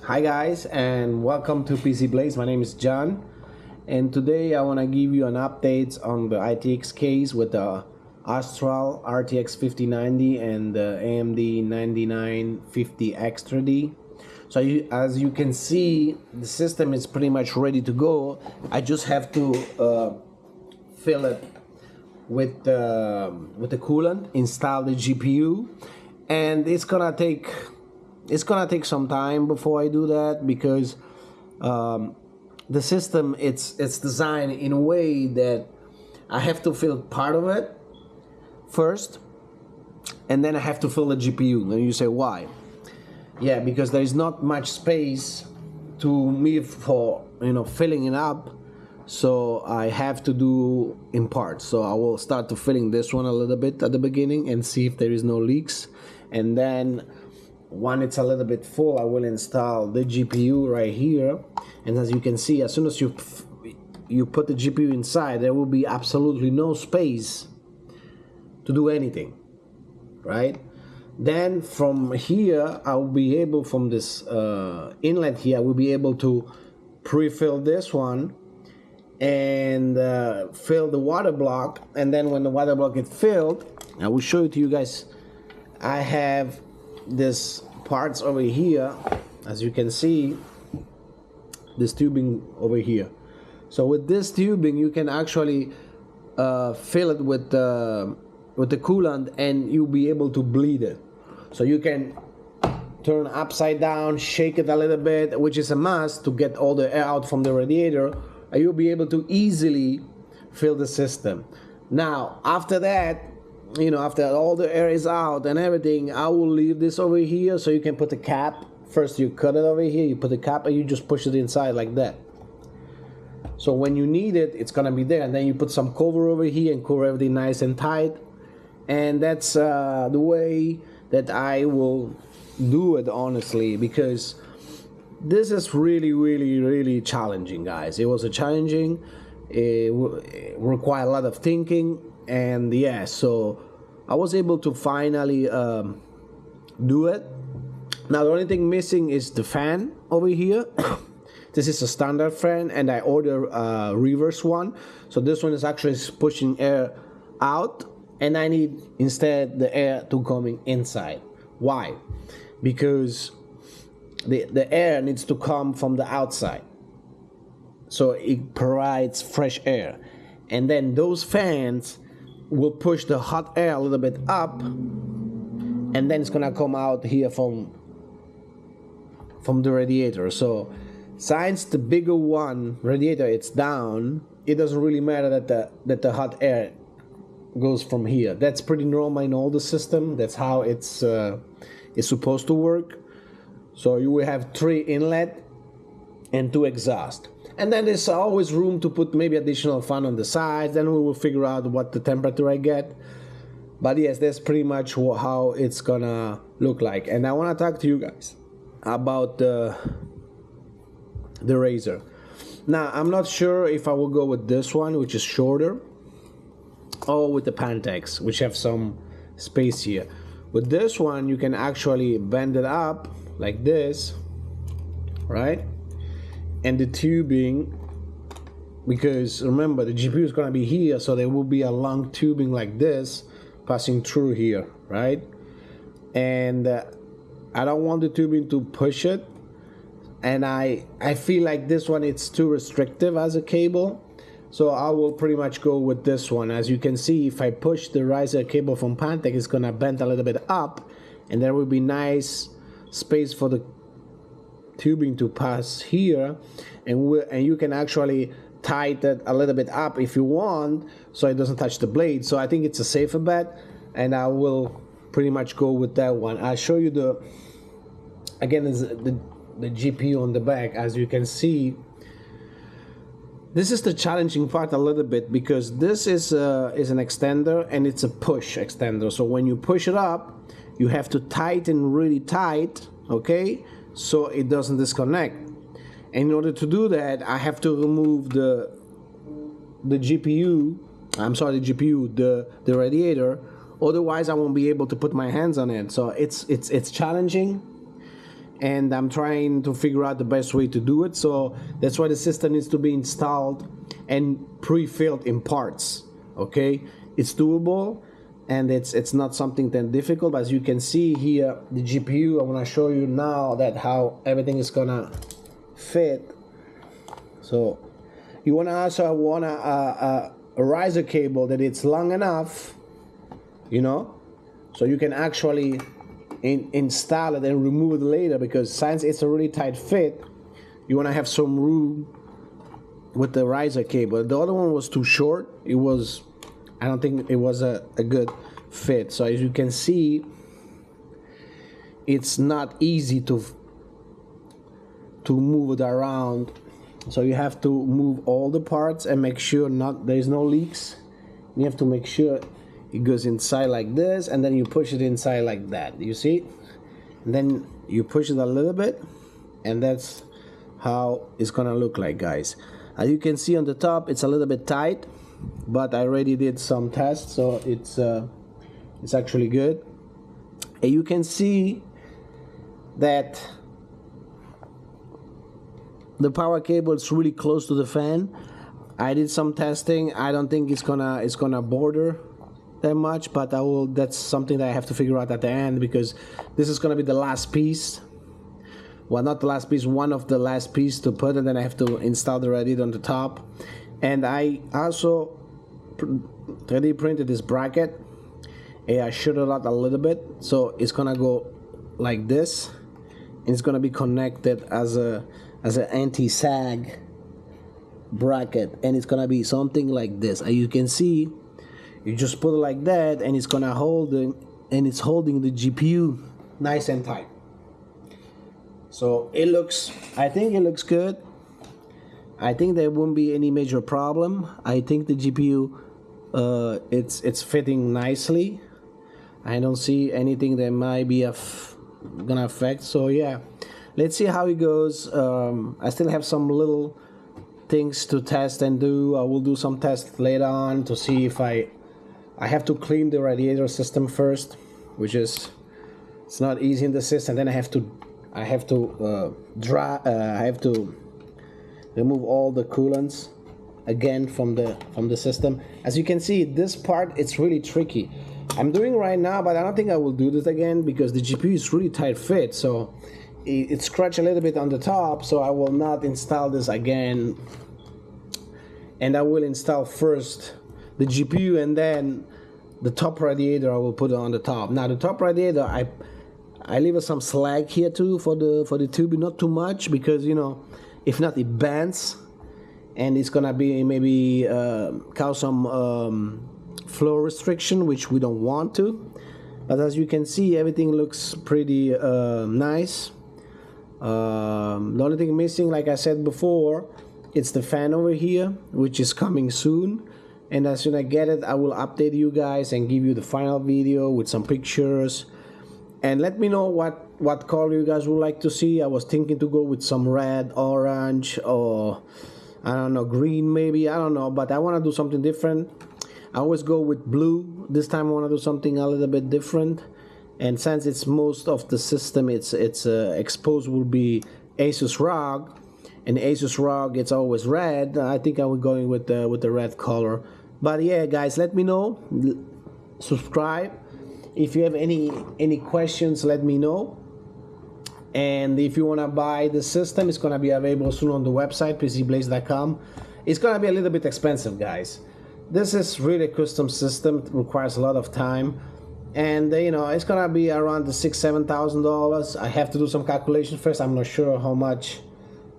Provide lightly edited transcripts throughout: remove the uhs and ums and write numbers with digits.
Hi guys, and welcome to PC Blaze. My name is John, and today I want to give you an update on the ITX case with the Astral RTX 5090 and the AMD 9950 Extra D. So as you can see, the system is pretty much ready to go. I just have to fill it with the coolant, install the GPU, and it's gonna take some time before I do that, because the system it's designed in a way that I have to fill part of it first, and then I have to fill the GPU. And you say, why? Yeah, because there is not much space to me for filling it up, so I have to do in parts. So I will start to filling this one a little bit at the beginning and see if there is no leaks, and then when it's a little bit full, I will install the GPU right here. And as you can see, as soon as you put the GPU inside, there will be absolutely no space to do anything, right? Then from here, I will be able, from this inlet here, I will be able to pre-fill this one and fill the water block. And then when the water block is filled, I will show it to you guys. I have this parts over here, as you can see, this tubing over here. So with this tubing, you can actually fill it with the coolant, and you'll be able to bleed it. So you can turn upside down, shake it a little bit, which is a must to get all the air out from the radiator, and you'll be able to easily fill the system. Now after that, after all the air is out and everything, I will leave this over here so you can put the cap. First you cut it over here, you put the cap, and you just push it inside like that. So when you need it, it's gonna be there, and then you put some cover over here and cover everything nice and tight. And that's the way that I will do it, honestly, because this is really challenging, guys. It was a challenging, it required a lot of thinking. And yeah, so I was able to finally do it. Now the only thing missing is the fan over here. This is a standard fan, and I ordered a reverse one. So this one is actually pushing air out, and I need instead the air to coming inside. Why? Because the air needs to come from the outside, so it provides fresh air, and then those fans will push the hot air a little bit up, and then it's gonna come out here from the radiator. So since the bigger one radiator it's down, it doesn't really matter that the hot air goes from here. That's pretty normal in all the system. That's how it's supposed to work. So you will have 3 inlet and 2 exhaust. And then there's always room to put maybe additional fan on the sides. Then we will figure out what the temperature I get. But yes, that's pretty much how it's gonna look like. And I want to talk to you guys about the razor. Now I'm not sure if I will go with this one, which is shorter, or with the Pantex, which have some space here. With this one, you can actually bend it up like this, right? And the tubing, because remember the GPU is going to be here, so there will be a long tubing like this passing through here, right? And I don't want the tubing to push it, and I feel like this one, it's too restrictive as a cable, so I will pretty much go with this one. As you can see, if I push the riser cable from Pantec, it's going to bend a little bit up, and there will be nice space for the tubing to pass here, and you can actually tighten it a little bit up if you want, so it doesn't touch the blade. So I think it's a safer bet, and I will pretty much go with that one. I'll show you the GPU on the back. As you can see, this is the challenging part a little bit, because this is an extender, and it's a push extender. So when you push it up, you have to tighten really tight, okay, so it doesn't disconnect. And in order to do that, I have to remove the GPU, the radiator, otherwise I won't be able to put my hands on it. So it's challenging, and I'm trying to figure out the best way to do it. So that's why the system needs to be installed and pre-filled in parts. Okay, it's doable, and it's not something that difficult. But as you can see here, the GPU, I want to show you now that how everything is gonna fit. So you want to also want a riser cable that it's long enough, you know, so you can actually install it and remove it later, because since it's a really tight fit, you want to have some room with the riser cable. The other one was too short. It was, I don't think it was a good fit. So as you can see, it's not easy to move it around. So you have to move all the parts and make sure there's no leaks. You have to make sure it goes inside like this, and then you push it inside like that. You see? And then you push it a little bit, and that's how it's gonna look like, guys. As you can see on the top, it's a little bit tight, but I already did some tests, so it's actually good. And you can see that the power cable is really close to the fan. I did some testing. I don't think it's gonna border that much, but that's something that I have to figure out at the end, because this is gonna be the last piece. Well, not the last piece, one of the last piece to put, and then I have to install the radiator on the top. And I also 3D printed this bracket, and I shot it out a little bit, so it's gonna go like this, and it's gonna be connected as an anti-sag bracket, and it's gonna be something like this. As you can see, you just put it like that, and it's gonna hold it, and it's holding the GPU nice and tight. So I think it looks good. I think there won't be any major problem. I think the GPU it's fitting nicely. I don't see anything that might be gonna affect. So yeah, let's see how it goes. I still have some little things to test and do. I will do some tests later on to see if I have to clean the radiator system first, which is, it's not easy in the system. Then I have to remove all the coolants again from the system. As you can see, this part, it's really tricky. I'm doing right now, but I don't think I will do this again, because the GPU is really tight fit, so it scratched a little bit on the top. So I will not install this again, and I will install first the GPU, and then the top radiator I will put it on the top. Now the top radiator, I leave some slack here too for the tube, not too much, because you know, if not, it bends, and it's gonna be maybe cause some flow restriction, which we don't want to. But as you can see, everything looks pretty nice. The only thing missing, like I said before, it's the fan over here, which is coming soon. And as soon as I get it, I will update you guys and give you the final video with some pictures. And let me know what color you guys would like to see. I was thinking to go with some red, orange, or I don't know, green maybe, I don't know, but I want to do something different. I always go with blue. This time I want to do something a little bit different. And since it's most of the system, it's exposed will be Asus ROG, and Asus ROG, it's always red. I think I will going with the red color. But yeah, guys, let me know. Subscribe. If you have any questions, let me know. And if you want to buy the system, it's going to be available soon on the website, pcblaze.com. It's going to be a little bit expensive, guys. This is really a custom system. It requires a lot of time. And you know, it's going to be around the $6,000-$7,000. I have to do some calculation first. I'm not sure how much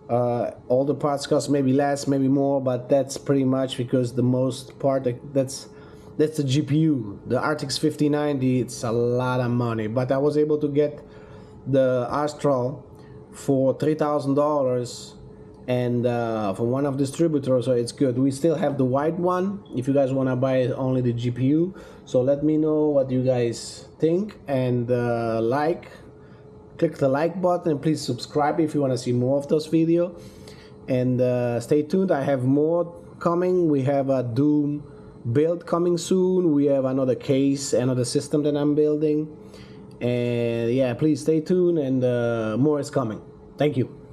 all the parts cost, maybe less, maybe more, but that's pretty much because the most part, that's the GPU. The RTX 5090, it's a lot of money, but I was able to get the Astral for $3,000 and from one of the distributors, so it's good. We still have the white one if you guys want to buy only the GPU. So let me know what you guys think, and click the like button, and please subscribe if you want to see more of those videos. And stay tuned, I have more coming. We have a Doom build coming soon. We have another case, another system that I'm building, And yeah, please stay tuned, and more is coming. Thank you.